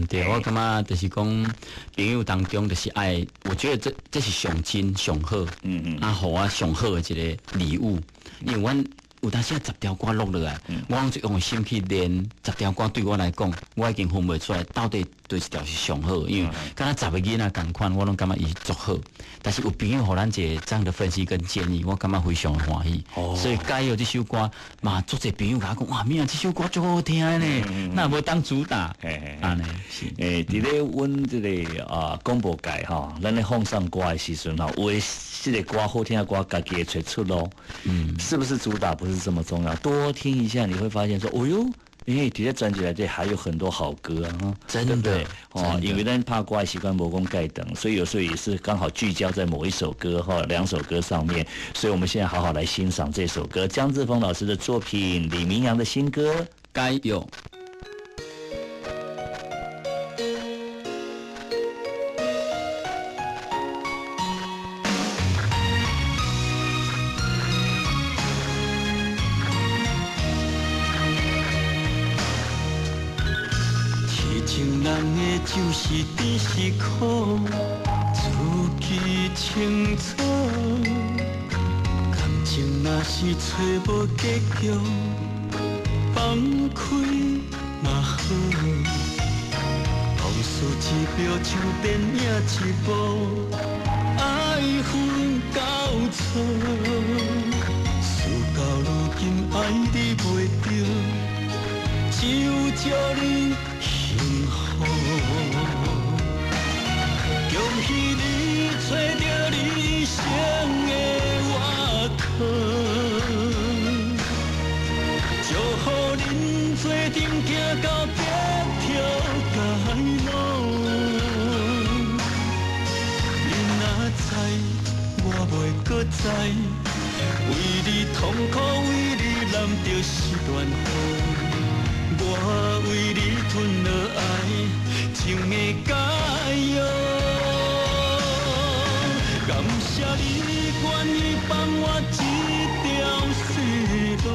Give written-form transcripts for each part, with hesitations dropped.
对，我感觉就是讲朋友当中就是爱，我觉得这是上真上好，啊，互我上好的一个礼物，因为阮。有当时10条歌录落来，我用用心去练10条歌，对我来讲，我已经分不出来到底对一条是上好，因为敢若10个囡仔共款，我拢感觉伊足好。但是有朋友互咱一个这样的分析跟建议，我感觉非常欢喜。所以介有这首歌，嘛，足侪朋友甲我讲，哇，明啊，这首歌足好听呢，那无当主打，安尼是。伫咧阮这个广播界吼，咱咧放上歌的时阵吼，有诶这个歌好听的歌，家己会找出咯。是不是主打不是这么重要？多听一下，你会发现说，哦哟。底下专辑来这还有很多好歌啊，真的对因为咱怕歌习惯魔功盖等，所以有时候也是刚好聚焦在某一首歌2首歌上面，所以我们现在好好来欣赏这首歌，江志峰老师的作品，李明阳的新歌《该有》。就是甜是苦，自己清楚。感情若是找无结局，放开嘛好。往事一秒像电影一部，爱恨交错。事到如今爱你袂着，就祝你幸福。恭喜你找到理想的活靠，祝福恁做阵行到白头偕老。你若知，我袂搁知，为你痛苦，为你淋着湿暖雨。我为你吞了爱情的解药，感谢你愿意放我一条生路，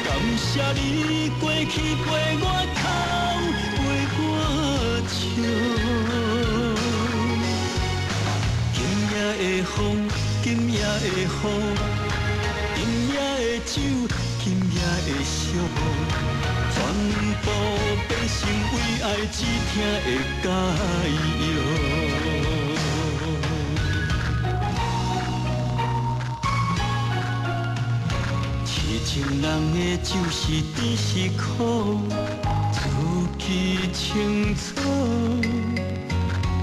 感谢你过去陪我哭，陪我笑。今夜的风，今夜的雨，今夜的酒。今夜的寂寞，全部变成为爱只听的解药。痴情人的就是甜是苦，自己清楚。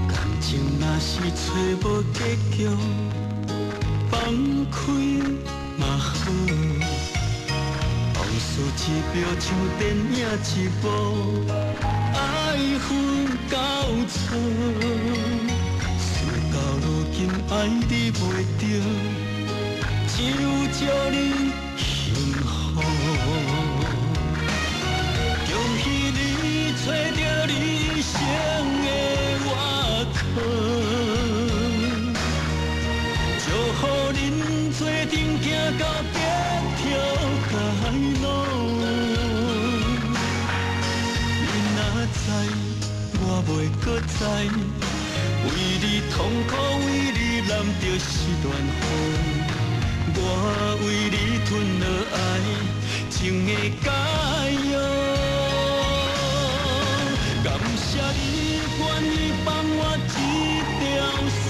感情若是找无结局，放开嘛好。事一秒像电影一部，爱恨交错。事到如今爱你袂着，就祝你幸福。恭喜你找到理想的活靠，祝福恁做阵行到白头偕老。我袂搁知，为你痛苦，为你淋着湿暖雨。我为你吞了爱情的解药，感谢你愿意放我一条生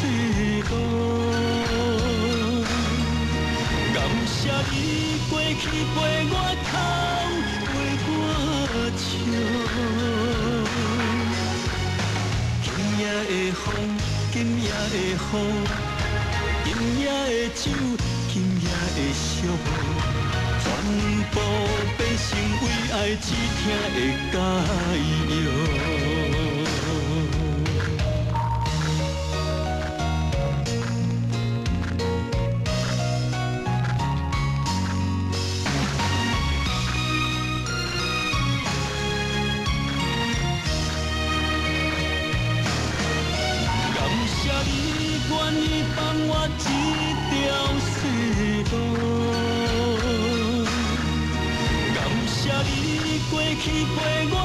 路，感谢你过去陪我哭，陪我笑。今夜的风，今夜的雨，今夜的酒，今夜的寂寞，全部变成为爱只听的解药。愿意放我一条生路，感谢你过去陪我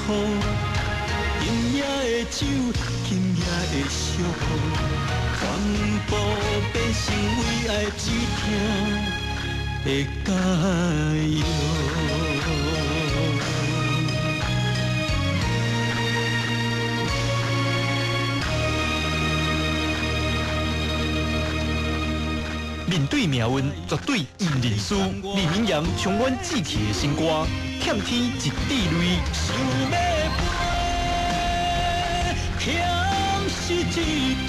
雨，今夜的酒，今夜的寂寞，全部变成为爱只听的解药。面对命运，绝对唔认输。李明阳重温志气的新歌，欠天一滴泪。想要飞，欠是一对；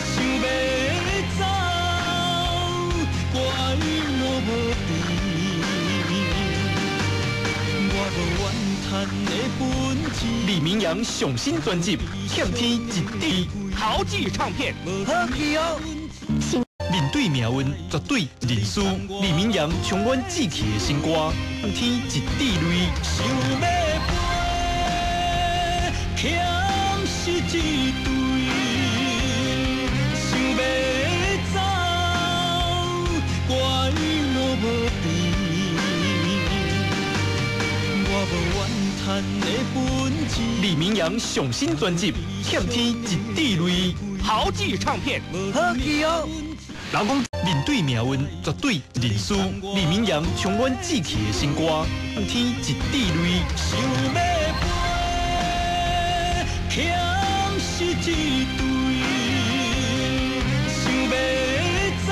想要走，怪我无边。我无怨叹的本钱。李明阳上新专辑《欠天一滴》，豪记唱片。好记哦。面对命运，绝对认输。李明阳重温志气的新歌，天一滴泪。想要飞，欠是一对；想要走，怪我无边。我无怨叹的本钱。李明阳上新专辑《欠天一滴泪》，豪记唱片。好记哦。人讲面对命运，绝对认输。李明阳重温志气的新歌，天一滴泪。想要飞，欠是一对；想要走，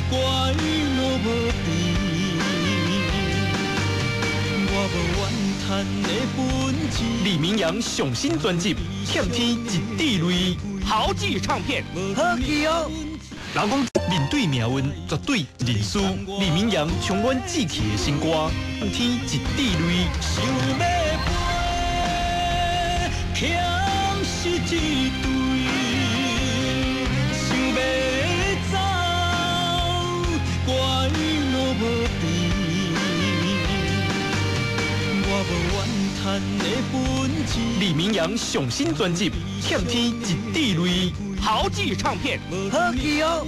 怪我无边。我无怨叹的本钱。李明阳上新专辑《欠天一滴泪》。豪记唱片，好记哦。人讲面对命运，绝对认输。李明阳重温志气的新歌，天一滴泪。想要飞，欠是一对；想要走，怪我无边。我无怨叹的本钱。李明阳上新专辑《欠天一滴泪》，豪记唱片，好记哦。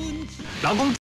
人讲